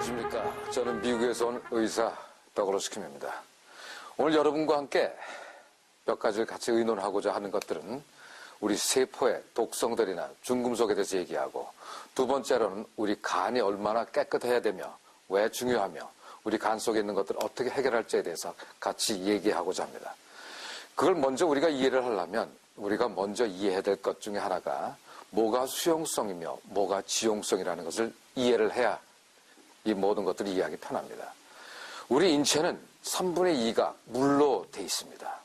안녕하십니까. 저는 미국에서 온 의사 더글러스 킴입니다. 오늘 여러분과 함께 몇 가지를 같이 의논하고자 하는 것들은 우리 세포의 독성들이나 중금속에 대해서 얘기하고, 두 번째로는 우리 간이 얼마나 깨끗해야 되며 왜 중요하며 우리 간 속에 있는 것들을 어떻게 해결할지에 대해서 같이 얘기하고자 합니다. 그걸 먼저 우리가 이해를 하려면 우리가 먼저 이해해야 될 것 중에 하나가 뭐가 수용성이며 뭐가 지용성이라는 것을 이해를 해야 이 모든 것들이 이해하기 편합니다. 우리 인체는 3분의 2가 물로 돼 있습니다.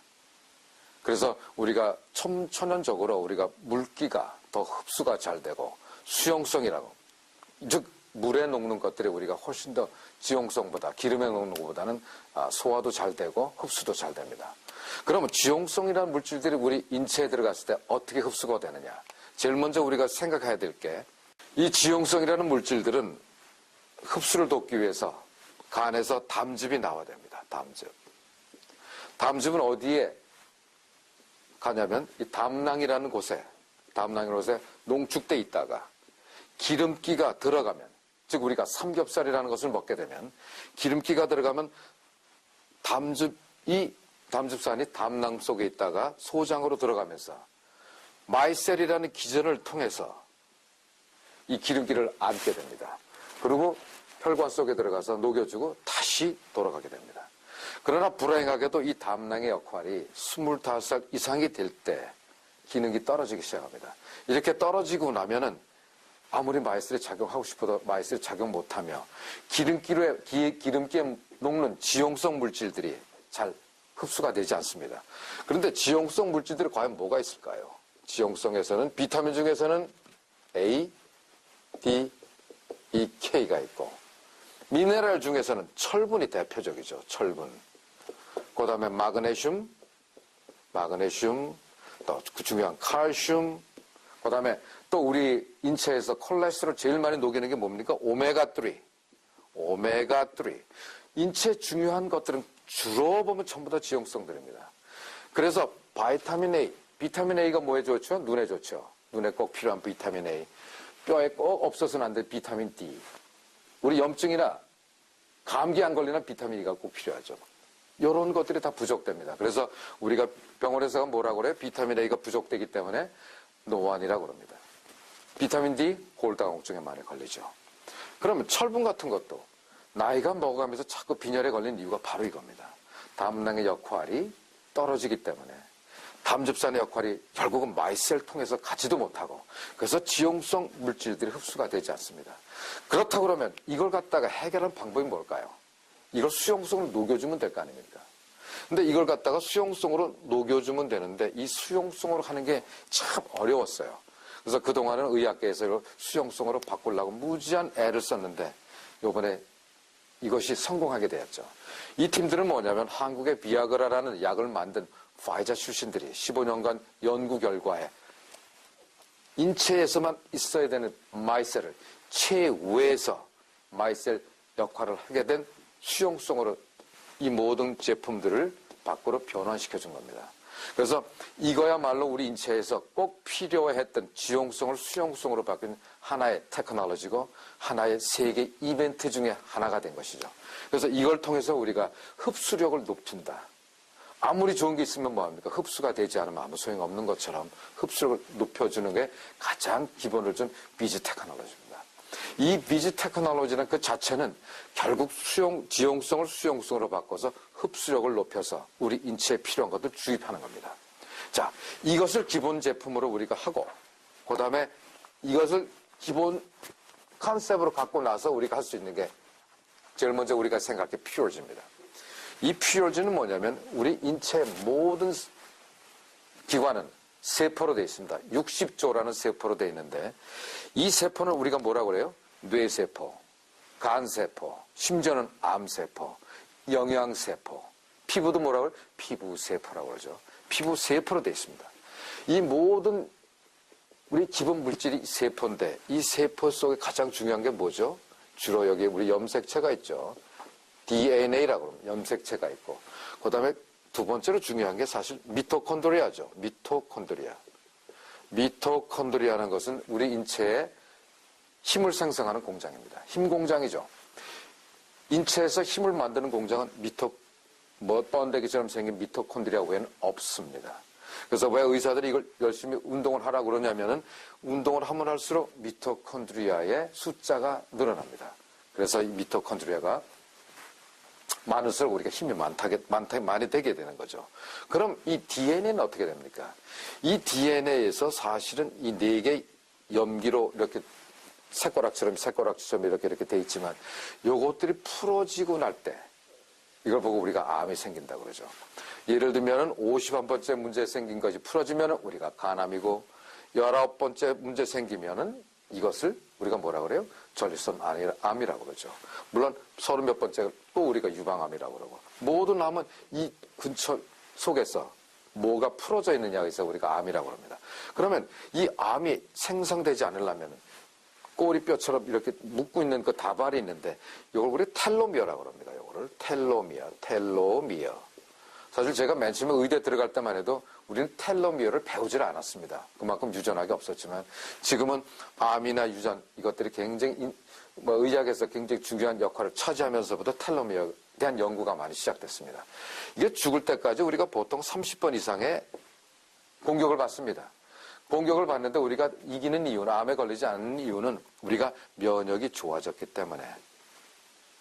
그래서 우리가 천연적으로 우리가 물기가 더 흡수가 잘 되고 수용성이라고, 즉 물에 녹는 것들이 우리가 훨씬 더 지용성보다, 기름에 녹는 것보다는 소화도 잘 되고 흡수도 잘 됩니다. 그러면 지용성이라는 물질들이 우리 인체에 들어갔을 때 어떻게 흡수가 되느냐? 제일 먼저 우리가 생각해야 될 게, 이 지용성이라는 물질들은 흡수를 돕기 위해서 간에서 담즙이 나와야 됩니다. 담즙은 어디에 가냐면 이 담낭이라는 곳에 농축돼 있다가 기름기가 들어가면, 즉 우리가 삼겹살이라는 것을 먹게 되면 기름기가 들어가면 담즙산이 담낭 속에 있다가 소장으로 들어가면서 마이셀이라는 기전을 통해서 이 기름기를 안게 됩니다. 그리고 혈관 속에 들어가서 녹여주고 다시 돌아가게 됩니다. 그러나 불행하게도 이 담낭의 역할이 25살 이상이 될 때 기능이 떨어지기 시작합니다. 이렇게 떨어지고 나면은 아무리 마이셀이 작용하고 싶어도 마이셀이 작용 못하며 기름기에 녹는 지용성 물질들이 잘 흡수가 되지 않습니다. 그런데 지용성 물질들이 과연 뭐가 있을까요? 지용성에서는 비타민 중에서는 A, D, E, K가 있고, 미네랄 중에서는 철분이 대표적이죠. 철분. 그 다음에 마그네슘, 또 중요한 칼슘, 그 다음에 또 우리 인체에서 콜레스테롤 제일 많이 녹이는 게 뭡니까? 오메가3. 인체에 중요한 것들은 주로 보면 전부 다 지용성들입니다. 그래서 비타민 A가 뭐에 좋죠? 눈에 좋죠. 눈에 꼭 필요한 비타민 A. 뼈에 꼭 없어서는 안 될 비타민 D. 우리 염증이나 감기 안 걸리는 비타민 E가 꼭 필요하죠. 이런 것들이 다 부족됩니다. 그래서 우리가 병원에서 뭐라고 그래요? 비타민 A가 부족되기 때문에 노안이라고 그럽니다. 비타민 D, 골다공증에 많이 걸리죠. 그러면 철분 같은 것도 나이가 먹어가면서 자꾸 빈혈에 걸린 이유가 바로 이겁니다. 담낭의 역할이 떨어지기 때문에 담즙산의 역할이 결국은 마이셀을 통해서 가지도 못하고, 그래서 지용성 물질들이 흡수가 되지 않습니다. 그렇다고 그러면 이걸 갖다가 해결하는 방법이 뭘까요? 이걸 수용성으로 녹여주면 될 거 아닙니까? 근데 이걸 갖다가 수용성으로 녹여주면 되는데 이 수용성으로 하는 게 참 어려웠어요. 그래서 그동안은 의학계에서 이걸 수용성으로 바꾸려고 무지한 애를 썼는데 이번에 이것이 성공하게 되었죠. 이 팀들은 뭐냐면 한국의 비아그라라는 약을 만든 파이자 출신들이 15년간 연구 결과에 인체에서만 있어야 되는 마이셀을 체외에서 마이셀 역할을 하게 된 수용성으로 이 모든 제품들을 밖으로 변환시켜 준 겁니다. 그래서 이거야말로 우리 인체에서 꼭 필요했던 지용성을 수용성으로 바뀐 하나의 테크놀로지고 하나의 세계 이벤트 중에 하나가 된 것이죠. 그래서 이걸 통해서 우리가 흡수력을 높인다. 아무리 좋은 게 있으면 뭐합니까? 흡수가 되지 않으면 아무 소용없는 것처럼 흡수력을 높여주는 게 가장 기본을 준 비즈 테크놀로지입니다. 이 비즈 테크놀로지는 그 자체는 결국 지용성을 수용성으로 바꿔서 흡수력을 높여서 우리 인체에 필요한 것들 주입하는 겁니다. 자, 이것을 기본 제품으로 우리가 하고, 그 다음에 이것을 기본 컨셉으로 갖고 나서 우리가 할 수 있는 게 제일 먼저 우리가 생각할 게 퓨어지입니다. 이 퓨어지는 뭐냐면 우리 인체의 모든 기관은 세포로 되어 있습니다. 60조라는 세포로 되어 있는데 이 세포는 우리가 뭐라고 그래요? 뇌세포, 간세포, 심지어는 암세포, 영양세포, 피부도 뭐라고 그래요? 피부세포라고 그러죠. 피부세포로 되어 있습니다. 이 모든 우리 기본 물질이 세포인데 이 세포 속에 가장 중요한 게 뭐죠? 주로 여기에 우리 염색체가 있죠. DNA라고 그러면 염색체가 있고, 그 다음에 두 번째로 중요한 게 사실 미토콘드리아죠. 미토콘드리아는 것은 우리 인체에 힘을 생성하는 공장입니다. 힘 공장이죠. 인체에서 힘을 만드는 공장은 번데기처럼 생긴 미토콘드리아 외에는 없습니다. 그래서 왜 의사들이 이걸 열심히 운동을 하라고 그러냐면은 운동을 하면 할수록 미토콘드리아의 숫자가 늘어납니다. 그래서 이 미토콘드리아가 많을수록 우리가 힘이 많이 되게 되는 거죠. 그럼 이 DNA는 어떻게 됩니까? 이 DNA에서 사실은 이 네 개 염기로 이렇게 새꼬락처럼 이렇게 돼 있지만 요것들이 풀어지고 날 때 이걸 보고 우리가 암이 생긴다고 그러죠. 예를 들면 51번째 문제 생긴 것이 풀어지면 우리가 간암이고 19번째 문제 생기면은 이것을 우리가 뭐라 그래요? 전립선 암이라고 그러죠. 물론 30몇 번째 또 우리가 유방암이라고 그러고 모든 암은 이 근처 속에서 뭐가 풀어져 있느냐에 있어 우리가 암이라고 합니다. 그러면 이 암이 생성되지 않으려면 꼬리뼈처럼 이렇게 묶고 있는 그 다발이 있는데 이걸 우리 텔로미어라고 합니다. 이거를 텔로미어. 사실 제가 맨 처음에 의대 들어갈 때만 해도 우리는 텔로미어를 배우질 않았습니다. 그만큼 유전학이 없었지만 지금은 암이나 유전 이것들이 굉장히 의학에서 굉장히 중요한 역할을 차지하면서부터 텔로미어에 대한 연구가 많이 시작됐습니다. 이게 죽을 때까지 우리가 보통 30번 이상의 공격을 받습니다. 공격을 받는데 우리가 이기는 이유는 암에 걸리지 않는 이유는 우리가 면역이 좋아졌기 때문에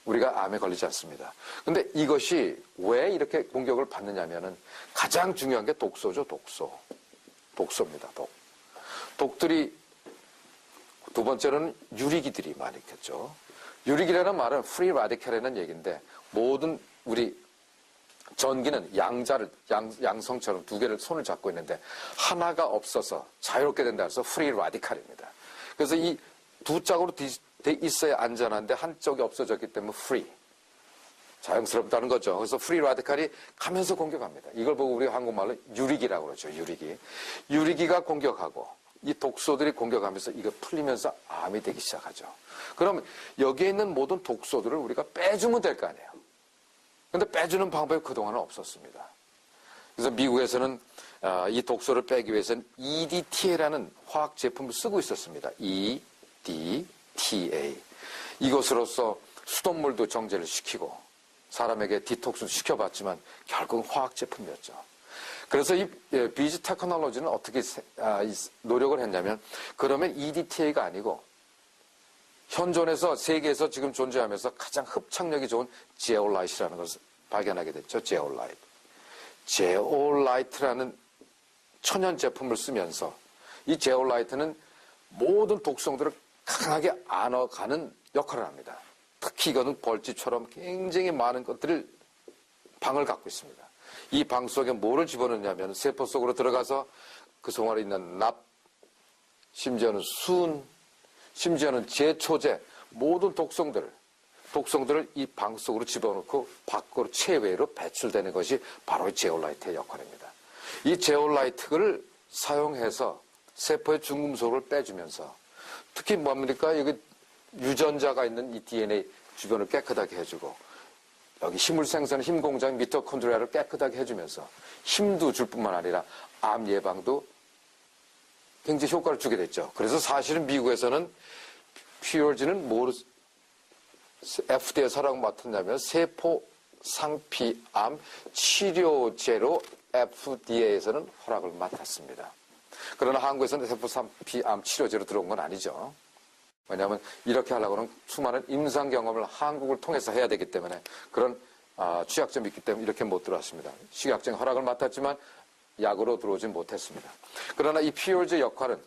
우리가 암에 걸리지 않습니다. 근데 이것이 왜 이렇게 공격을 받느냐면은 가장 중요한 게 독소죠, 독소입니다, 독들이 두 번째로는 유리기들이 많이 있겠죠. 유리기라는 말은 프리 라디칼이라는 얘기인데 모든 우리 전기는 양성처럼 두 개를 손을 잡고 있는데 하나가 없어서 자유롭게 된다 해서 프리 라디칼입니다. 그래서 이 두 짝으로 돼 있어야 안전한데 한쪽이 없어졌기 때문에 프리. 자연스럽다는 거죠. 그래서 프리 라디칼이 가면서 공격합니다. 이걸 보고 우리가 한국말로 유리기라고 그러죠. 유리기가 공격하고 이 독소들이 공격하면서 이거 풀리면서 암이 되기 시작하죠. 그럼 여기에 있는 모든 독소들을 우리가 빼주면 될 거 아니에요. 근데 빼주는 방법이 그동안은 없었습니다. 그래서 미국에서는 이 독소를 빼기 위해서는 EDTA라는 화학 제품을 쓰고 있었습니다. EDTA. 이것으로서 수돗물도 정제를 시키고 사람에게 디톡스도 시켜봤지만 결국은 화학 제품이었죠. 그래서 이 비즈 테크놀로지는 어떻게 노력을 했냐면 그러면 EDTA가 아니고 현존에서 세계에서 지금 존재하면서 가장 흡착력이 좋은 제올라이트라는 것을 발견하게 됐죠. 제올라이트라는 천연 제품을 쓰면서 이 제올라이트는 모든 독성들을 강하게 안어가는 역할을 합니다. 특히 이거는 벌집처럼 굉장히 많은 것들을 방을 갖고 있습니다. 이 방 속에 뭐를 집어넣냐면 세포 속으로 들어가서 그 속에 있는 납, 심지어는 순, 심지어는 제초제 모든 독성들을 이 방 속으로 집어넣고 밖으로 체외로 배출되는 것이 바로 제올라이트의 역할입니다. 이 제올라이트를 사용해서 세포의 중금속을 빼주면서 특히 뭡니까? 여기 유전자가 있는 이 DNA 주변을 깨끗하게 해주고 여기 힘을 생산하는 힘 공장 미토콘드리아를 깨끗하게 해주면서 힘도 줄 뿐만 아니라 암 예방도 굉장히 효과를 주게 됐죠. 그래서 사실은 미국에서는 퓨어지는 FDA 사라고 맡았냐면 세포 상피암 치료제로 FDA에서는 허락을 맡았습니다. 그러나 한국에서는 세포 상피암 치료제로 들어온 건 아니죠. 왜냐하면 이렇게 하려고는 수많은 임상 경험을 한국을 통해서 해야 되기 때문에 그런 취약점이 있기 때문에 이렇게 못 들어왔습니다. 식약청 허락을 맡았지만 약으로 들어오지 못했습니다. 그러나 이 피올즈 역할은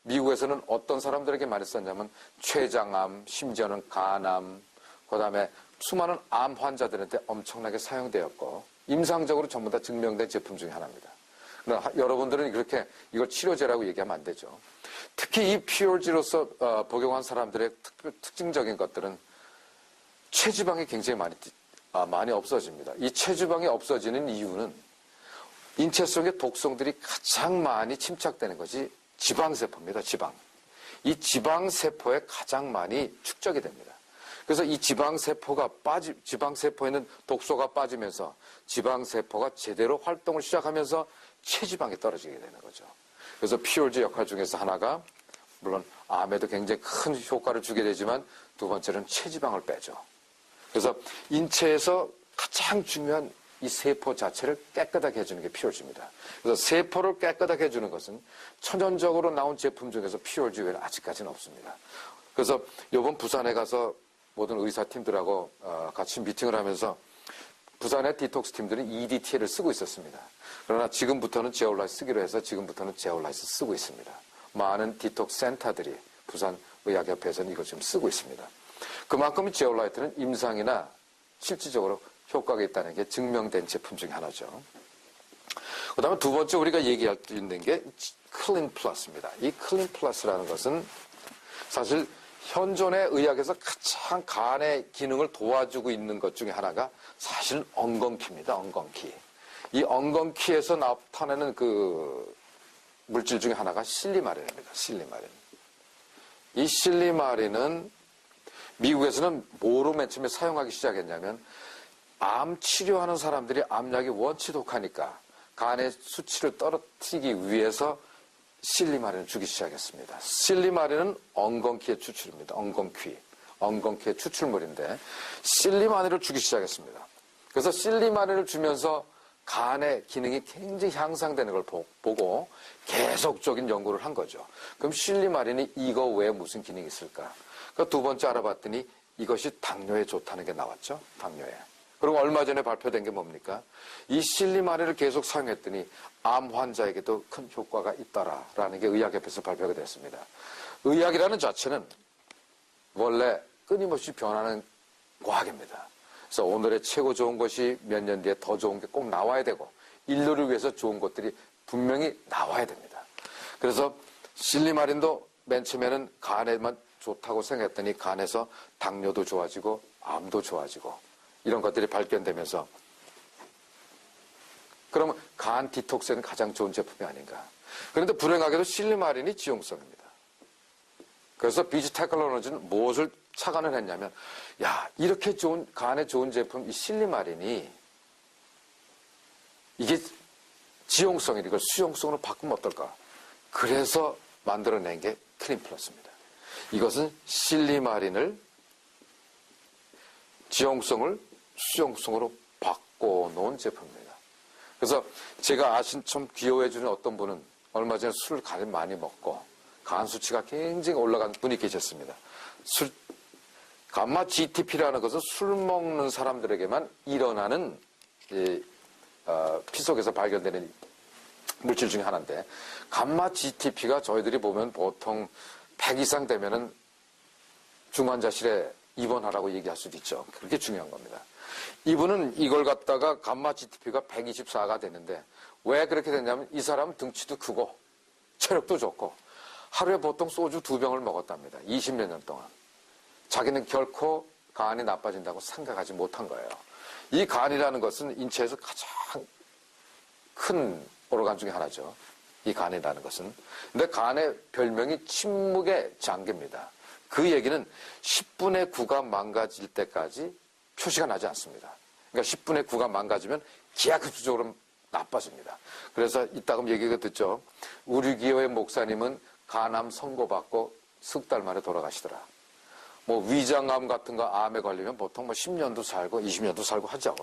미국에서는 어떤 사람들에게 많이 썼냐면 췌장암, 심지어는 간암, 그 다음에 수많은 암 환자들한테 엄청나게 사용되었고 임상적으로 전부 다 증명된 제품 중에 하나입니다. 그러나 여러분들은 그렇게 이걸 치료제라고 얘기하면 안 되죠. 특히 이 피올지로서 복용한 사람들의 특징적인 것들은 체지방이 굉장히 많이 없어집니다. 이 체지방이 없어지는 이유는 인체 속의 독성들이 가장 많이 침착되는 것이 지방세포입니다. 이 지방세포에 가장 많이 축적이 됩니다. 그래서 이 지방세포에는 독소가 빠지면서 지방세포가 제대로 활동을 시작하면서 체지방이 떨어지게 되는 거죠. 그래서 피올즈 역할 중에서 하나가 물론 암에도 굉장히 큰 효과를 주게 되지만 두 번째는 체지방을 빼죠. 그래서 인체에서 가장 중요한 이 세포 자체를 깨끗하게 해주는 게 피올주입니다. 그래서 세포를 깨끗하게 해주는 것은 천연적으로 나온 제품 중에서 피올주 외에는 아직까지는 없습니다. 그래서 이번 부산에 가서 모든 의사팀들하고 같이 미팅을 하면서 부산의 디톡스 팀들은 EDT를 쓰고 있었습니다. 그러나 지금부터는 제올라이스 쓰기로 해서 지금부터는 제올라이스 쓰고 있습니다. 많은 디톡스 센터들이 부산 의학협회에서는 이걸 지금 쓰고 있습니다. 그만큼 제올라이트는 임상이나 실질적으로 효과가 있다는 게 증명된 제품 중에 하나죠. 그 다음에 두 번째 우리가 얘기할 수 있는 게 클린 플러스입니다. 이 클린 플러스라는 것은 사실 현존의 의학에서 가장 간의 기능을 도와주고 있는 것 중에 하나가 사실 엉겅퀴입니다. 엉겅퀴. 이 엉겅퀴에서 나타내는 그 물질 중에 하나가 실리마린입니다. 실리마린. 이 실리마린은 미국에서는 뭐로 맨 처음에 사용하기 시작했냐면 암 치료하는 사람들이 암약이 원치 독하니까 간의 수치를 떨어뜨리기 위해서 실리마린을 주기 시작했습니다. 실리마린은 엉겅퀴의 추출입니다. 엉겅퀴의 추출물인데 실리마린을 주기 시작했습니다. 그래서 실리마린을 주면서 간의 기능이 굉장히 향상되는 걸 보고 계속적인 연구를 한 거죠. 그럼 실리마린이 이거 외에 무슨 기능이 있을까? 그러니까 두 번째 알아봤더니 이것이 당뇨에 좋다는 게 나왔죠. 당뇨에. 그리고 얼마 전에 발표된 게 뭡니까? 이 실리마린을 계속 사용했더니 암 환자에게도 큰 효과가 있다라는 게 의학협회에서 발표가 됐습니다. 의학이라는 자체는 원래 끊임없이 변하는 과학입니다. 그래서 오늘의 최고 좋은 것이 몇 년 뒤에 더 좋은 게 꼭 나와야 되고 인류를 위해서 좋은 것들이 분명히 나와야 됩니다. 그래서 실리마린도 맨 처음에는 간에만 좋다고 생각했더니 간에서 당뇨도 좋아지고 암도 좋아지고 이런 것들이 발견되면서 그러면 간 디톡스에는 가장 좋은 제품이 아닌가. 그런데 불행하게도 실리마린이 지용성입니다. 그래서 비지 테크놀로지는 무엇을 착안을 했냐면 야 이렇게 좋은 간에 좋은 제품 이 실리마린이 이게 지용성이 이걸 수용성으로 바꾸면 어떨까. 그래서 만들어낸 게 클린 플러스입니다. 이것은 실리마린을 지용성을 수용성으로 바꿔놓은 제품입니다. 그래서 제가 아신 참 귀여워해주는 어떤 분은 얼마 전에 술을 간을 많이 먹고 간 수치가 굉장히 올라간 분이 계셨습니다. 감마 GTP라는 것은 술 먹는 사람들에게만 일어나는 피 속에서 발견되는 물질 중에 하나인데 감마 GTP가 저희들이 보면 보통 100 이상 되면은 중환자실에 입원하라고 얘기할 수도 있죠. 그렇게 중요한 겁니다. 이분은 이걸 갖다가 감마 GTP가 124가 되는데 왜 그렇게 됐냐면 이 사람은 등치도 크고 체력도 좋고 하루에 보통 소주 2병을 먹었답니다. 20몇 년 동안. 자기는 결코 간이 나빠진다고 생각하지 못한 거예요. 이 간이라는 것은 인체에서 가장 큰 오르간 중에 하나죠. 이 간이라는 것은. 근데 간의 별명이 침묵의 장기입니다. 그 얘기는 10분의 9가 망가질 때까지 표시가 나지 않습니다. 그러니까 10분의 9가 망가지면 기하급수적으로 나빠집니다. 그래서 이따금 얘기가 듣죠. 우리 교회 목사님은 간암 선고받고 석 달 만에 돌아가시더라. 뭐 위장암 같은 거 암에 걸리면 보통 뭐 10년도 살고 20년도 살고 하죠.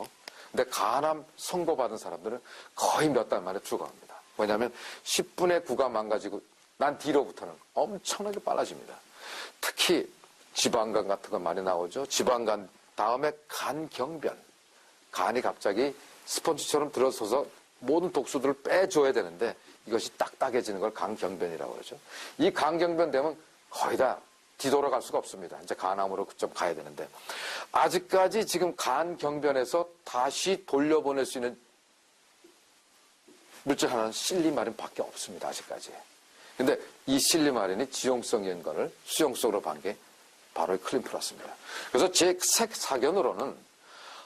근데 간암 선고받은 사람들은 거의 몇 달 만에 죽어갑니다. 왜냐하면 10분의 9가 망가지고 난 뒤로부터는 엄청나게 빨라집니다. 특히 지방간 같은 거 많이 나오죠. 지방간 다음에 간경변. 간이 갑자기 스펀지처럼 들어서서 모든 독소들을 빼줘야 되는데 이것이 딱딱해지는 걸 간경변이라고 그러죠. 이 간경변 되면 거의 다 뒤돌아갈 수가 없습니다. 이제 간암으로 좀 가야 되는데 아직까지 지금 간경변에서 다시 돌려보낼 수 있는 물질 하나는 실리마린밖에 없습니다. 아직까지. 근데 이 실리마린이 지용성 연관을 수용성으로 반 게 바로 이 클린 플러스입니다. 그래서 제 사견으로는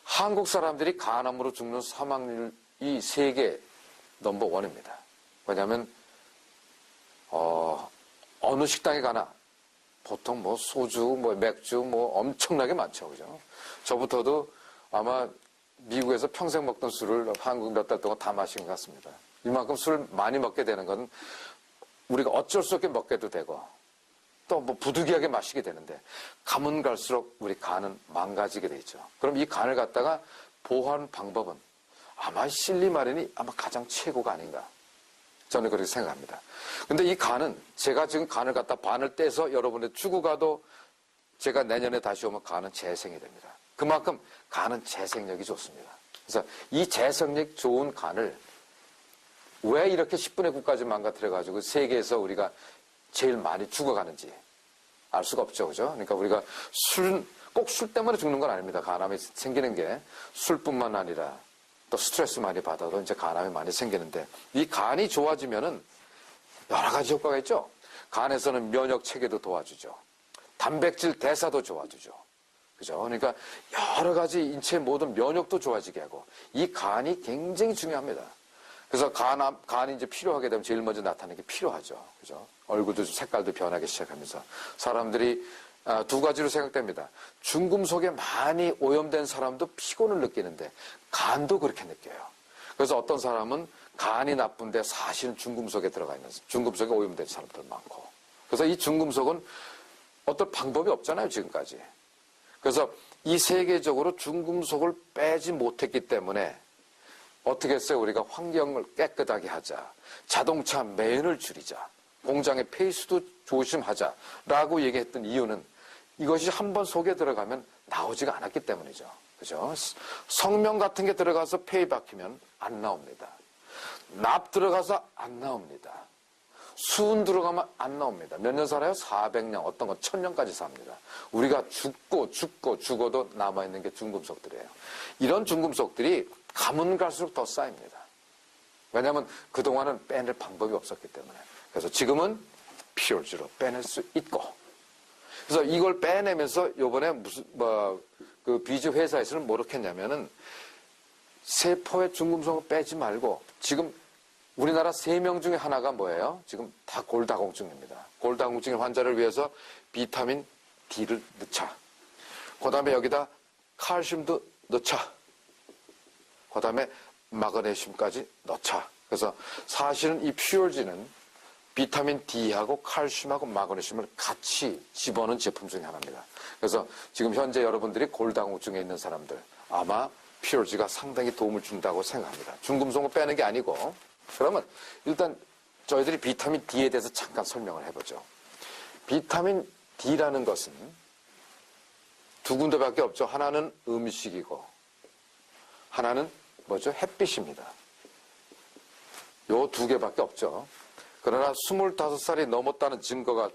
한국 사람들이 간암으로 죽는 사망률이 세계 넘버 원입니다. 왜냐하면 어느 식당에 가나 보통 뭐 소주, 뭐 맥주, 뭐 엄청나게 많죠, 그죠? 저부터도 아마 미국에서 평생 먹던 술을 한국 몇 달 동안 다 마신 것 같습니다. 이만큼 술 많이 먹게 되는 건 우리가 어쩔 수 없게 먹게도 되고 또 뭐 부득이하게 마시게 되는데 가면 갈수록 우리 간은 망가지게 돼 있죠. 그럼 이 간을 갖다가 보호하는 방법은 아마 실리마린이 아마 가장 최고가 아닌가. 저는 그렇게 생각합니다. 근데 이 간은 제가 지금 간을 갖다 반을 떼서 여러분들 주고 가도 제가 내년에 다시 오면 간은 재생이 됩니다. 그만큼 간은 재생력이 좋습니다. 그래서 이 재생력 좋은 간을 왜 이렇게 10분의 9까지 망가뜨려가지고 세계에서 우리가 제일 많이 죽어가는지 알 수가 없죠. 그죠? 그러니까 우리가 꼭 술 때문에 죽는 건 아닙니다. 간암이 생기는 게 술뿐만 아니라 또 스트레스 많이 받아도 이제 간암이 많이 생기는데 이 간이 좋아지면은 여러 가지 효과가 있죠. 간에서는 면역 체계도 도와주죠. 단백질 대사도 좋아주죠. 그죠? 그러니까 여러 가지 인체 모든 면역도 좋아지게 하고 이 간이 굉장히 중요합니다. 그래서 간이 이제 필요하게 되면 제일 먼저 나타나는 게 필요하죠. 그죠? 얼굴도 색깔도 변하기 시작하면서 사람들이 두 가지로 생각됩니다. 중금속에 많이 오염된 사람도 피곤을 느끼는데 간도 그렇게 느껴요. 그래서 어떤 사람은 간이 나쁜데 사실은 중금속에 들어가 있는 중금속에 오염된 사람들 많고. 그래서 이 중금속은 어떤 방법이 없잖아요, 지금까지. 그래서 이 세계적으로 중금속을 빼지 못했기 때문에 어떻게 했어요? 우리가 환경을 깨끗하게 하자. 자동차 매연을 줄이자. 공장의 폐수도 조심하자라고 얘기했던 이유는 이것이 한번 속에 들어가면 나오지가 않았기 때문이죠. 그죠? 성명 같은 게 들어가서 폐에 박히면 안 나옵니다. 납 들어가서 안 나옵니다. 수은 들어가면 안 나옵니다. 몇 년 살아요? 400년, 어떤 건 1000년까지 삽니다. 우리가 죽어도 남아있는 게 중금속들이에요. 이런 중금속들이 가면 갈수록 더 쌓입니다. 왜냐하면 그동안은 빼낼 방법이 없었기 때문에. 그래서 지금은 피올지로 빼낼 수 있고. 그래서 이걸 빼내면서 요번에 그 비즈 회사에서는 뭐 이렇게 했냐면은 세포의 중금속을 빼지 말고 지금 우리나라 3명 중에 하나가 뭐예요? 지금 다 골다공증입니다. 골다공증 환자를 위해서 비타민 D를 넣자. 그 다음에 여기다 칼슘도 넣자. 그 다음에 마그네슘까지 넣자. 그래서 사실은 이 퓨얼지는 비타민 D하고 칼슘하고 마그네슘을 같이 집어넣은 제품 중에 하나입니다. 그래서 지금 현재 여러분들이 골다공증에 있는 사람들 아마 퓨얼지가 상당히 도움을 준다고 생각합니다. 중금속을 빼는 게 아니고. 그러면 일단 저희들이 비타민 D에 대해서 잠깐 설명을 해보죠. 비타민 D라는 것은 두 군데밖에 없죠. 하나는 음식이고 하나는 뭐죠? 햇빛입니다. 요 두 개밖에 없죠. 그러나 25살이 넘었다는 증거가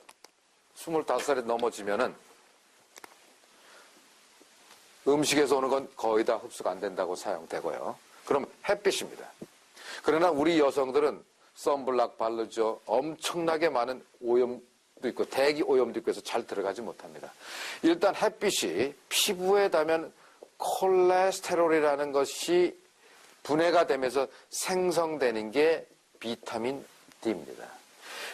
25살이 넘어지면은 음식에서 오는 건 거의 다 흡수가 안 된다고 사용되고요. 그럼 햇빛입니다. 그러나 우리 여성들은 선블락 바르죠. 엄청나게 많은 오염도 있고 대기 오염도 있고 해서 잘 들어가지 못합니다. 일단 햇빛이 피부에 닿으면 콜레스테롤이라는 것이 분해가 되면서 생성되는 게 비타민 D입니다.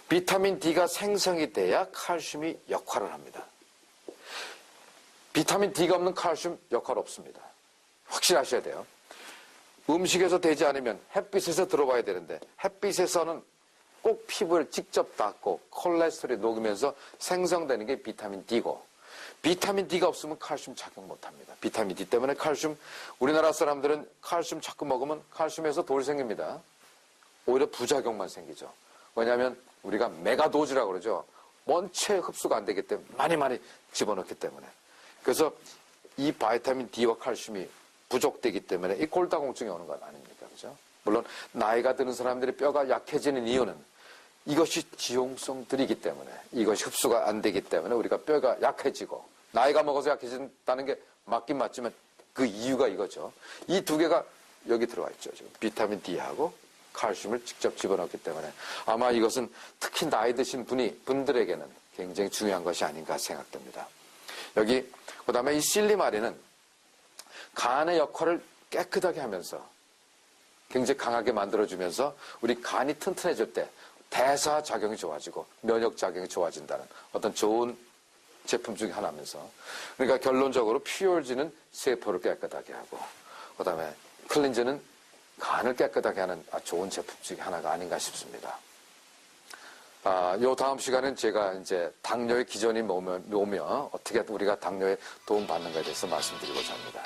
비타민 D가 생성이 돼야 칼슘이 역할을 합니다. 비타민 D가 없는 칼슘 역할 없습니다. 확실하셔야 돼요. 음식에서 되지 않으면 햇빛에서 들어와야 되는데 햇빛에서는 꼭 피부를 직접 닿고 콜레스테롤이 녹으면서 생성되는 게 비타민 D고 비타민 D가 없으면 칼슘 착용 못합니다. 비타민 D 때문에 칼슘 우리나라 사람들은 칼슘 자꾸 먹으면 칼슘에서 돌이 생깁니다. 오히려 부작용만 생기죠. 왜냐하면 우리가 메가도즈라고 그러죠. 원체 흡수가 안 되기 때문에 많이 집어넣기 때문에 그래서 이 비타민 D와 칼슘이 부족되기 때문에 이 골다공증이 오는 건 아닙니까? 그죠? 물론 나이가 드는 사람들의 뼈가 약해지는 이유는 이것이 지용성들이기 때문에 이것이 흡수가 안 되기 때문에 우리가 뼈가 약해지고 나이가 먹어서 약해진다는 게 맞긴 맞지만 그 이유가 이거죠. 이 두 개가 여기 들어와 있죠. 지금 비타민 D하고 칼슘을 직접 집어넣기 때문에 아마 이것은 특히 나이 드신 분들에게는 굉장히 중요한 것이 아닌가 생각됩니다. 여기 그다음에 이 실리마린은 간의 역할을 깨끗하게 하면서 굉장히 강하게 만들어주면서 우리 간이 튼튼해질 때 대사 작용이 좋아지고 면역 작용이 좋아진다는 어떤 좋은 제품 중에 하나면서 그러니까 결론적으로 퓨얼지는 세포를 깨끗하게 하고 그다음에 클린즈는 간을 깨끗하게 하는 좋은 제품 중에 하나가 아닌가 싶습니다. 요 다음 시간은 제가 이제 당뇨의 기전이 오면 어떻게 우리가 당뇨에 도움 받는가에 대해서 말씀드리고자 합니다.